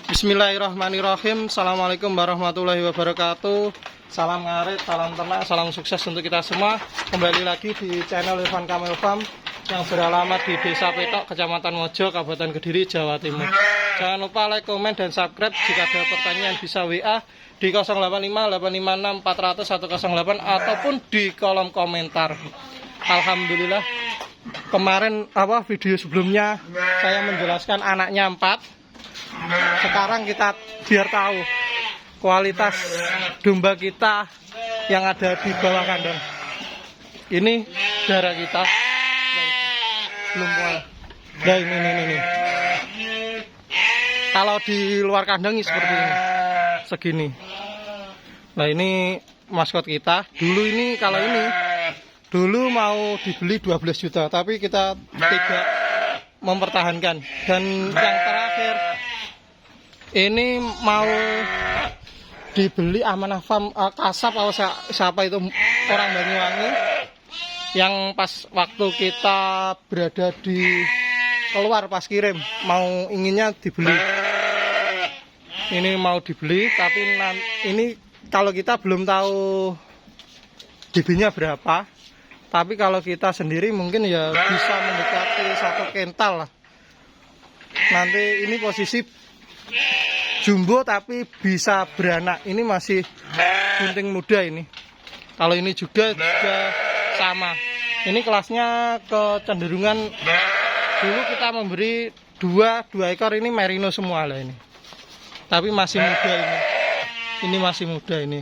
Bismillahirrahmanirrahim. Assalamualaikum warahmatullahi wabarakatuh. Salam ngarit, salam ternak, salam sukses untuk kita semua. Kembali lagi di channel Irfan Kamil Farm yang beralamat di Desa Petok, Kecamatan Mojo, Kabupaten Kediri, Jawa Timur. Jangan lupa like, komen, dan subscribe. Jika ada pertanyaan bisa WA di 085 856 400 108 ataupun di kolom komentar. Alhamdulillah, kemarin video sebelumnya saya menjelaskan anaknya 4. Sekarang kita biar tahu kualitas domba kita yang ada di bawah kandang. Ini darah kita. Belum puas. Nah, ini. Kalau di luar kandang ini seperti ini. Segini. Nah, ini maskot kita. Dulu mau dibeli 12 juta, tapi kita tidak mempertahankan. Dan yang terakhir ini mau dibeli Amanah Farm Kasap atau siapa itu orang Banyuwangi, yang pas waktu kita berada di keluar pas kirim inginnya dibeli. Ini mau dibeli, tapi ini kalau kita belum tahu DB-nya berapa, tapi kalau kita sendiri mungkin ya bisa mendekati 1 kental lah. Nanti ini posisi jumbo tapi bisa beranak. Ini masih bunting muda ini. Kalau ini juga sama. Ini kelasnya kecenderungan, dulu kita memberi dua ekor, ini merino semua lah ini. Tapi masih muda ini. Ini masih muda ini.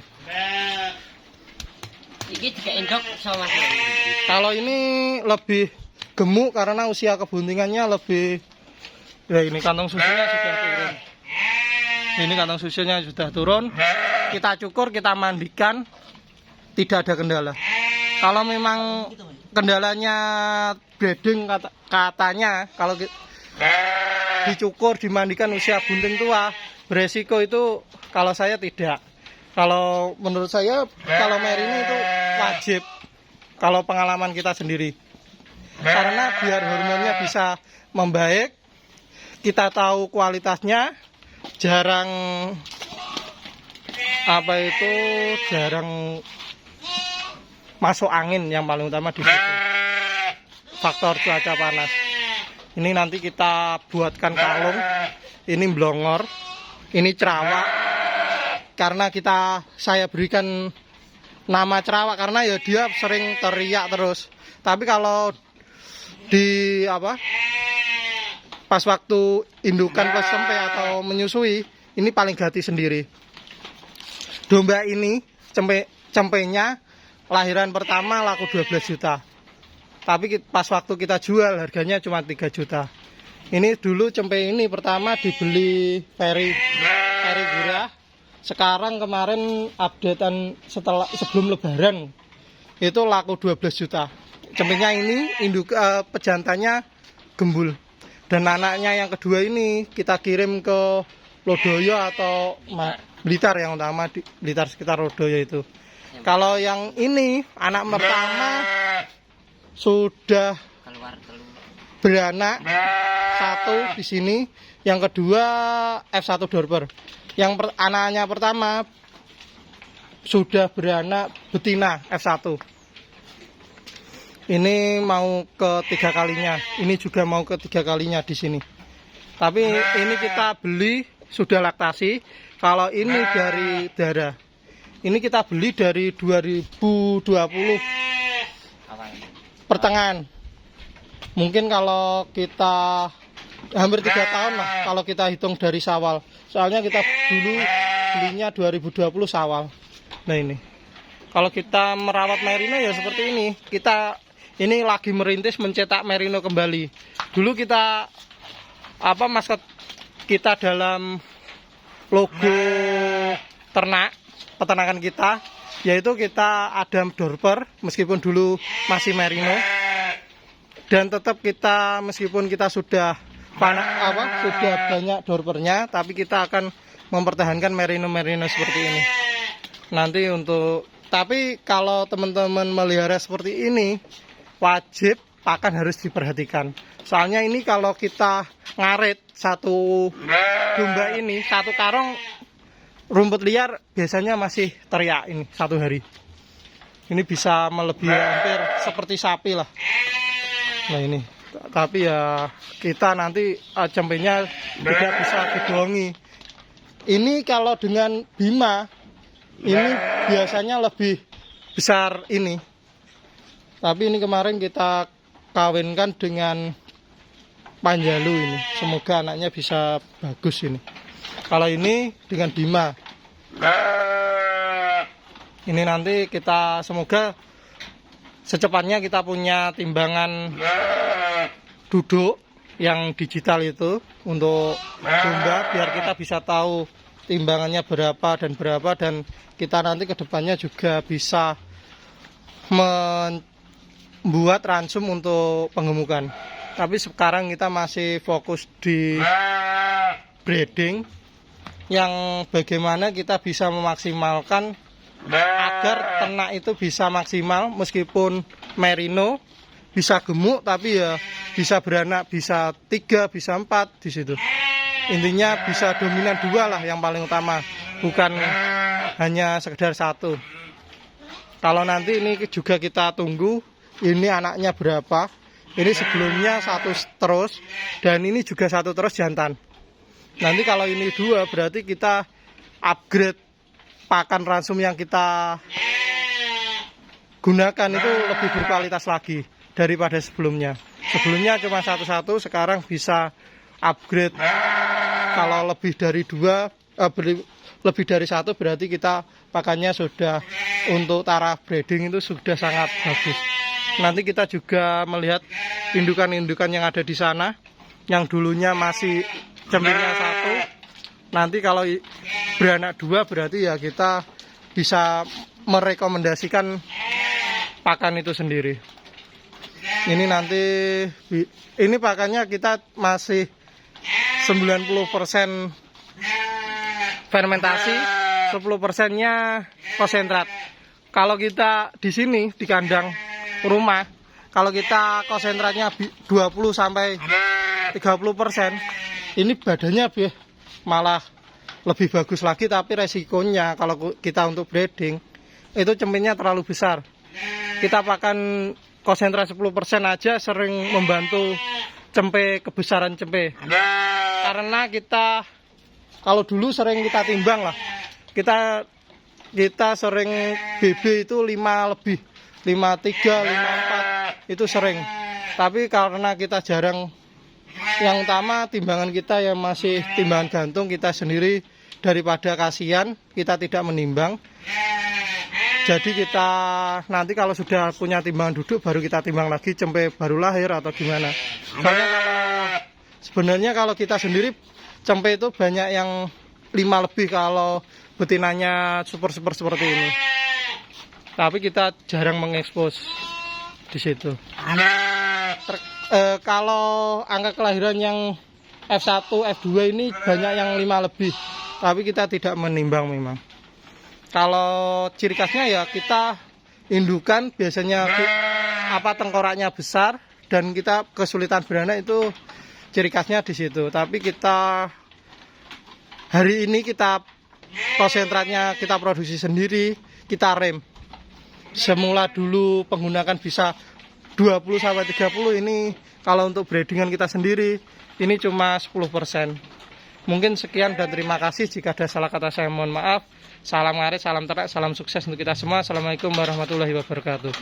Kalau ini lebih gemuk karena usia kebuntingannya lebih. Ya, ini kantong susunya sudah turun. Ini kantong susunya sudah turun. Kita cukur, kita mandikan, tidak ada kendala. Kalau memang kendalanya breeding, katanya kalau dicukur, dimandikan usia bunting tua, beresiko itu kalau saya tidak. Kalau menurut saya, kalau merino itu wajib. Kalau pengalaman kita sendiri. Karena biar hormonnya bisa membaik, kita tahu kualitasnya, jarang masuk angin, yang paling utama di situ. Faktor cuaca panas. Ini nanti kita buatkan kalung. Ini blongor, ini cerawak. Karena saya berikan nama cerawak karena ya dia sering teriak terus. Tapi kalau pas waktu indukan plus sampai atau menyusui, ini paling ganti sendiri. Domba ini cempenya lahiran pertama laku 12 juta. Tapi pas waktu kita jual harganya cuma 3 juta. Ini dulu cempe ini pertama dibeli Ferry Gurah. Sekarang kemarin updatean sebelum lebaran itu laku 12 juta. Cempenya ini pejantannya gembul. Dan anaknya yang kedua ini kita kirim ke Lodoyo atau Blitar, yang utama di Blitar sekitar Lodoyo itu. Kalau yang ini anak pertama sudah beranak 1 di sini, yang kedua F1 Dorper. Yang anaknya pertama sudah beranak betina F1. Ini mau ke 3 kalinya. Ini juga mau ke 3 kalinya di sini. Tapi ini kita beli sudah laktasi. Kalau ini dari darah, ini kita beli dari 2020 pertengahan. Mungkin kalau kita hampir 3 tahun lah kalau kita hitung dari Syawal. Soalnya kita dulu belinya 2020 Syawal. Nah, ini kalau kita merawat merino ya seperti ini. Ini lagi merintis mencetak merino kembali. Dulu kita maskot kita dalam logo peternakan kita, yaitu kita Adam Dorper, meskipun dulu masih merino. Dan tetap kita, meskipun kita sudah banyak dorpernya, tapi kita akan mempertahankan merino seperti ini. Tapi kalau teman-teman melihara seperti ini, wajib pakan harus diperhatikan. Soalnya ini kalau kita ngarit satu domba ini satu karung rumput liar biasanya masih teriak ini satu hari. Ini bisa melebihi hampir seperti sapi lah. Nah ini, tapi ya kita nanti cempenya tidak bisa dibohongi. Ini kalau dengan Bima, ini biasanya lebih besar ini. Tapi ini kemarin kita kawinkan dengan Panjalu ini. Semoga anaknya bisa bagus ini. Kalau ini dengan Bima. Ini nanti kita semoga secepatnya kita punya timbangan duduk yang digital itu untuk domba biar kita bisa tahu timbangannya berapa dan kita nanti kedepannya juga bisa membuat ransum untuk penggemukan. Tapi sekarang kita masih fokus di breeding yang bagaimana kita bisa memaksimalkan agar ternak itu bisa maksimal meskipun merino bisa gemuk tapi ya bisa beranak, bisa 3, bisa 4 di situ. Intinya bisa dominan 2 lah yang paling utama, bukan hanya sekedar 1. Kalau nanti ini juga kita tunggu ini anaknya berapa. Ini sebelumnya 1 terus dan ini juga 1 terus jantan. Nanti kalau ini 2 berarti kita upgrade pakan ransum yang kita gunakan itu lebih berkualitas lagi daripada sebelumnya. Sebelumnya cuma 1, sekarang bisa upgrade. Kalau lebih dari 2, lebih dari 1 berarti kita pakannya sudah untuk taraf breeding itu sudah sangat bagus. Nanti kita juga melihat indukan-indukan yang ada di sana, yang dulunya masih cempingnya 1. Nanti kalau beranak 2 berarti ya kita bisa merekomendasikan pakan itu sendiri. Ini nanti ini pakannya kita masih 90% fermentasi, 10%-nya konsentrat. Kalau kita di sini di kandang rumah, kalau kita konsentratnya 20 sampai 30%, ini badannya malah lebih bagus lagi, tapi resikonya kalau kita untuk breeding itu cempingnya terlalu besar. Kita pakan konsentrat 10% aja sering membantu cempe, kebesaran cempe. Karena kita kalau dulu sering kita timbang lah, kita sering BB itu 5 lebih, 53, 54 itu sering. Tapi karena kita jarang, yang utama timbangan kita yang masih timbangan gantung kita sendiri, daripada kasihan kita tidak menimbang. Jadi kita nanti kalau sudah punya timbangan duduk baru kita timbang lagi cempe baru lahir atau gimana. Soalnya sebenarnya kalau kita sendiri cempe itu banyak yang 5 lebih kalau betinanya super seperti ini. Tapi kita jarang mengekspos di situ. Kalau angka kelahiran yang F1, F2 ini banyak yang 5 lebih. Tapi kita tidak menimbang memang. Kalau ciri khasnya ya kita indukan biasanya tengkoraknya besar dan kita kesulitan beranak itu ciri khasnya di situ. Tapi kita hari ini kita konsentratnya kita produksi sendiri, kita rem. Semula dulu penggunakan bisa 20 sampai 30, ini kalau untuk breedingan kita sendiri ini cuma 10%. Mungkin sekian dan terima kasih. Jika ada salah kata saya mohon maaf. Salam ngarit, salam ternak, salam sukses untuk kita semua. Assalamualaikum warahmatullahi wabarakatuh.